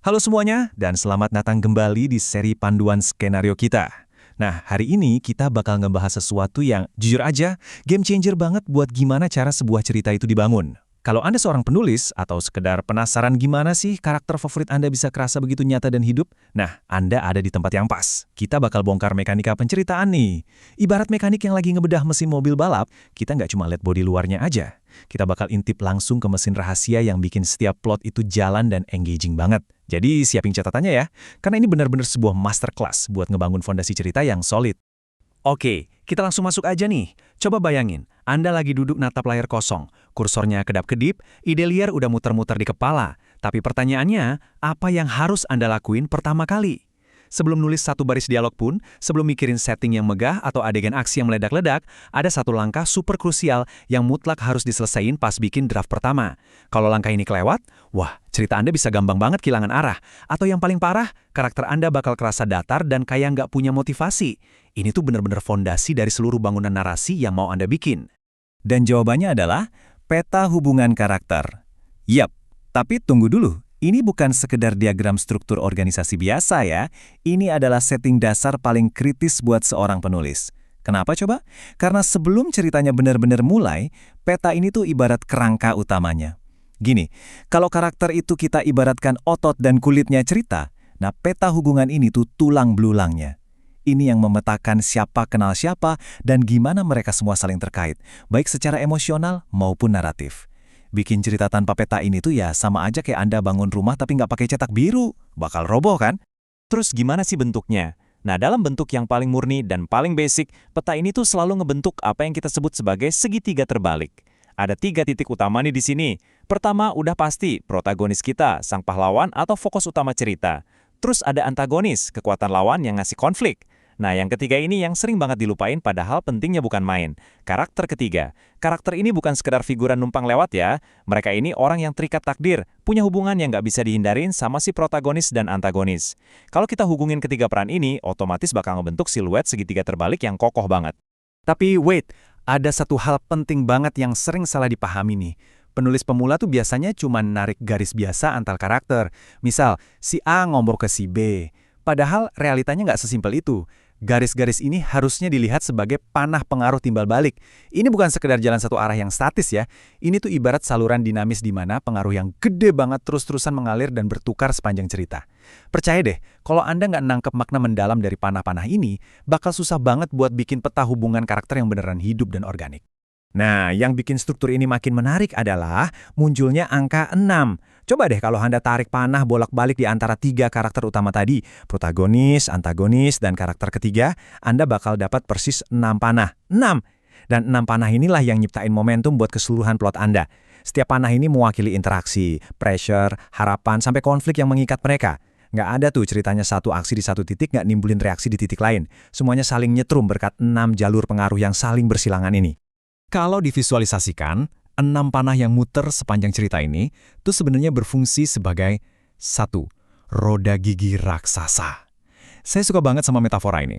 Halo semuanya, dan selamat datang kembali di seri panduan skenario kita. Nah, hari ini kita bakal ngebahas sesuatu yang, jujur aja, game changer banget buat gimana cara sebuah cerita itu dibangun. Kalau Anda seorang penulis, atau sekedar penasaran gimana sih karakter favorit Anda bisa kerasa begitu nyata dan hidup, nah, Anda ada di tempat yang pas. Kita bakal bongkar mekanika penceritaan nih. Ibarat mekanik yang lagi ngebedah mesin mobil balap, kita nggak cuma lihat bodi luarnya aja. Kita bakal intip langsung ke mesin rahasia yang bikin setiap plot itu jalan dan engaging banget. Jadi siapin catatannya ya, karena ini benar-benar sebuah masterclass buat ngebangun fondasi cerita yang solid. Oke, kita langsung masuk aja nih. Coba bayangin, Anda lagi duduk natap layar kosong, kursornya kedap-kedip, ide liar udah muter-muter di kepala. Tapi pertanyaannya, apa yang harus Anda lakuin pertama kali? Sebelum nulis satu baris dialog pun, sebelum mikirin setting yang megah atau adegan aksi yang meledak-ledak, ada satu langkah super krusial yang mutlak harus diselesain pas bikin draft pertama. Kalau langkah ini kelewat, wah, cerita Anda bisa gampang banget kehilangan arah. Atau yang paling parah, karakter Anda bakal kerasa datar dan kayak nggak punya motivasi. Ini tuh bener-bener fondasi dari seluruh bangunan narasi yang mau Anda bikin. Dan jawabannya adalah peta hubungan karakter. Yap, tapi tunggu dulu. Ini bukan sekedar diagram struktur organisasi biasa ya. Ini adalah setting dasar paling kritis buat seorang penulis. Kenapa coba? Karena sebelum ceritanya benar-benar mulai, peta ini tuh ibarat kerangka utamanya. Gini, kalau karakter itu kita ibaratkan otot dan kulitnya cerita, nah peta hubungan ini tuh tulang belulangnya. Ini yang memetakan siapa kenal siapa dan gimana mereka semua saling terkait, baik secara emosional maupun naratif. Bikin cerita tanpa peta ini tuh ya sama aja kayak Anda bangun rumah tapi nggak pakai cetak biru. Bakal roboh kan? Terus gimana sih bentuknya? Nah, dalam bentuk yang paling murni dan paling basic, peta ini tuh selalu ngebentuk apa yang kita sebut sebagai segitiga terbalik. Ada 3 titik utama nih di sini. Pertama, udah pasti protagonis kita, sang pahlawan atau fokus utama cerita. Terus ada antagonis, kekuatan lawan yang ngasih konflik. Nah, yang ketiga ini yang sering banget dilupain padahal pentingnya bukan main. Karakter ketiga. Karakter ini bukan sekedar figuran numpang lewat ya. Mereka ini orang yang terikat takdir, punya hubungan yang nggak bisa dihindarin sama si protagonis dan antagonis. Kalau kita hubungin ketiga peran ini, otomatis bakal ngebentuk siluet segitiga terbalik yang kokoh banget. Tapi wait, ada satu hal penting banget yang sering salah dipahami nih. Penulis pemula tuh biasanya cuma narik garis biasa antar karakter. Misal, si A ngomong ke si B. Padahal realitanya nggak sesimpel itu. Garis-garis ini harusnya dilihat sebagai panah pengaruh timbal balik. Ini bukan sekedar jalan satu arah yang statis ya. Ini tuh ibarat saluran dinamis di mana pengaruh yang gede banget terus-terusan mengalir dan bertukar sepanjang cerita. Percaya deh, kalau Anda nggak nangkep makna mendalam dari panah-panah ini, bakal susah banget buat bikin peta hubungan karakter yang beneran hidup dan organik. Nah, yang bikin struktur ini makin menarik adalah munculnya angka 6. Coba deh kalau Anda tarik panah bolak-balik di antara 3 karakter utama tadi, protagonis, antagonis, dan karakter ketiga, Anda bakal dapat persis 6 panah. 6! Dan 6 panah inilah yang nyiptain momentum buat keseluruhan plot Anda. Setiap panah ini mewakili interaksi, pressure, harapan, sampai konflik yang mengikat mereka. Nggak ada tuh ceritanya satu aksi di satu titik nggak nimbulin reaksi di titik lain. Semuanya saling nyetrum berkat 6 jalur pengaruh yang saling bersilangan ini. Kalau divisualisasikan, 6 panah yang muter sepanjang cerita ini tuh sebenarnya berfungsi sebagai 1. Roda gigi raksasa. Saya suka banget sama metafora ini.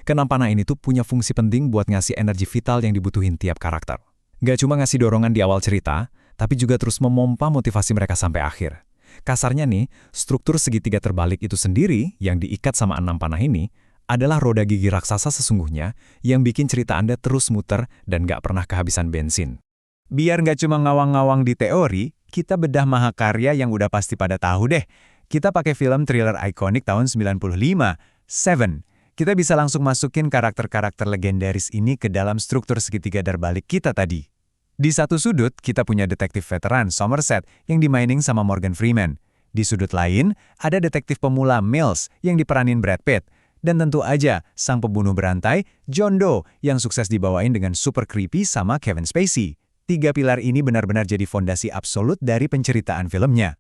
Ke-6 panah ini tuh punya fungsi penting buat ngasih energi vital yang dibutuhin tiap karakter. Nggak cuma ngasih dorongan di awal cerita, tapi juga terus memompa motivasi mereka sampai akhir. Kasarnya nih, struktur segitiga terbalik itu sendiri yang diikat sama 6 panah ini adalah roda gigi raksasa sesungguhnya yang bikin cerita Anda terus muter dan nggak pernah kehabisan bensin. Biar nggak cuma ngawang-ngawang di teori, kita bedah mahakarya yang udah pasti pada tahu deh. Kita pakai film thriller ikonik tahun 95, Seven. Kita bisa langsung masukin karakter-karakter legendaris ini ke dalam struktur segitiga terbalik kita tadi. Di satu sudut, kita punya detektif veteran Somerset yang dimainin sama Morgan Freeman. Di sudut lain, ada detektif pemula Mills yang diperanin Brad Pitt. Dan tentu aja, sang pembunuh berantai, John Doe, yang sukses dibawain dengan super creepy sama Kevin Spacey. 3 pilar ini benar-benar jadi fondasi absolut dari penceritaan filmnya.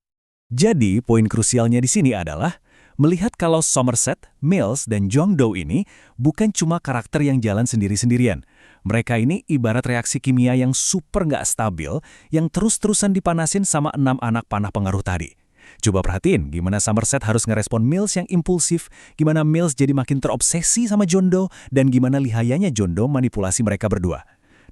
Jadi, poin krusialnya di sini adalah, melihat kalau Somerset, Mills, dan John Doe ini bukan cuma karakter yang jalan sendiri-sendirian. Mereka ini ibarat reaksi kimia yang super nggak stabil, yang terus-terusan dipanasin sama 6 anak panah pengaruh tadi. Coba perhatiin gimana Somerset harus ngerespon Mills yang impulsif, gimana Mills jadi makin terobsesi sama John Doe, dan gimana lihayanya John Doe manipulasi mereka berdua.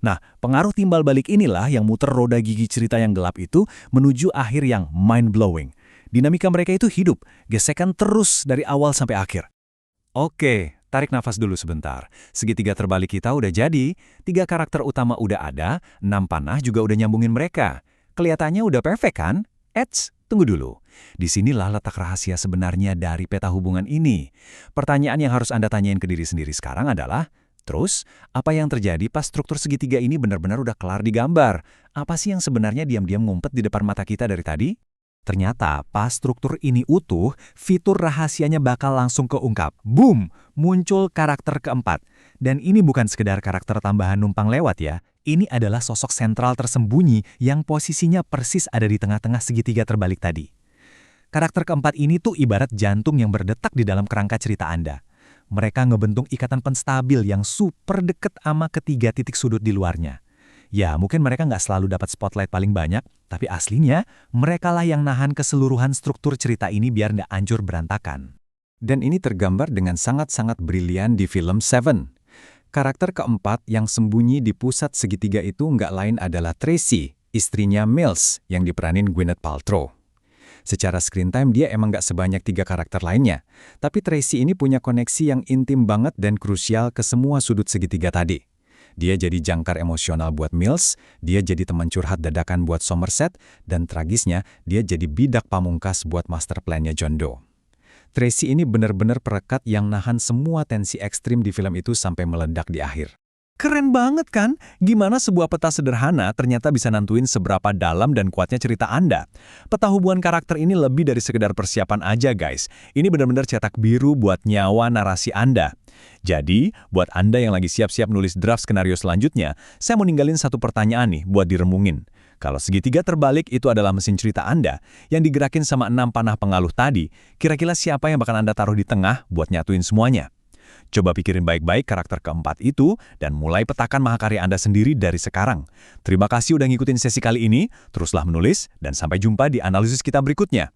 Nah, pengaruh timbal balik inilah yang muter roda gigi cerita yang gelap itu menuju akhir yang mind-blowing. Dinamika mereka itu hidup, gesekan terus dari awal sampai akhir. Oke, tarik nafas dulu sebentar. Segitiga terbalik kita udah jadi, 3 karakter utama udah ada, 6 panah juga udah nyambungin mereka. Kelihatannya udah perfect kan? Eits, tunggu dulu. Disinilah letak rahasia sebenarnya dari peta hubungan ini. Pertanyaan yang harus Anda tanyain ke diri sendiri sekarang adalah, terus, apa yang terjadi pas struktur segitiga ini benar-benar udah kelar digambar? Apa sih yang sebenarnya diam-diam ngumpet di depan mata kita dari tadi? Ternyata pas struktur ini utuh, fitur rahasianya bakal langsung keungkap. Boom! Muncul karakter keempat. Dan ini bukan sekedar karakter tambahan numpang lewat ya. Ini adalah sosok sentral tersembunyi yang posisinya persis ada di tengah-tengah segitiga terbalik tadi. Karakter keempat ini tuh ibarat jantung yang berdetak di dalam kerangka cerita Anda. Mereka ngebentuk ikatan penstabil yang super deket sama ketiga titik sudut di luarnya. Ya, mungkin mereka nggak selalu dapat spotlight paling banyak, tapi aslinya merekalah yang nahan keseluruhan struktur cerita ini biar nggak hancur berantakan. Dan ini tergambar dengan sangat-sangat brilian di film Seven. Karakter keempat yang sembunyi di pusat segitiga itu nggak lain adalah Tracy, istrinya Mills, yang diperanin Gwyneth Paltrow. Secara screen time dia emang nggak sebanyak 3 karakter lainnya, tapi Tracy ini punya koneksi yang intim banget dan krusial ke semua sudut segitiga tadi. Dia jadi jangkar emosional buat Mills, dia jadi teman curhat dadakan buat Somerset, dan tragisnya dia jadi bidak pamungkas buat master plan-nya John Doe. Tracy ini benar-benar perekat yang nahan semua tensi ekstrim di film itu sampai meledak di akhir. Keren banget kan? Gimana sebuah peta sederhana ternyata bisa nantuin seberapa dalam dan kuatnya cerita Anda. Peta hubungan karakter ini lebih dari sekedar persiapan aja guys. Ini benar-benar cetak biru buat nyawa narasi Anda. Jadi, buat Anda yang lagi siap-siap nulis draft skenario selanjutnya, saya mau ninggalin satu pertanyaan nih buat diremungin. Kalau segitiga terbalik itu adalah mesin cerita Anda yang digerakin sama 6 panah pengaluh tadi, kira-kira siapa yang bakal Anda taruh di tengah buat nyatuin semuanya? Coba pikirin baik-baik karakter keempat itu dan mulai petakan mahakarya Anda sendiri dari sekarang. Terima kasih udah ngikutin sesi kali ini, teruslah menulis, dan sampai jumpa di analisis kita berikutnya.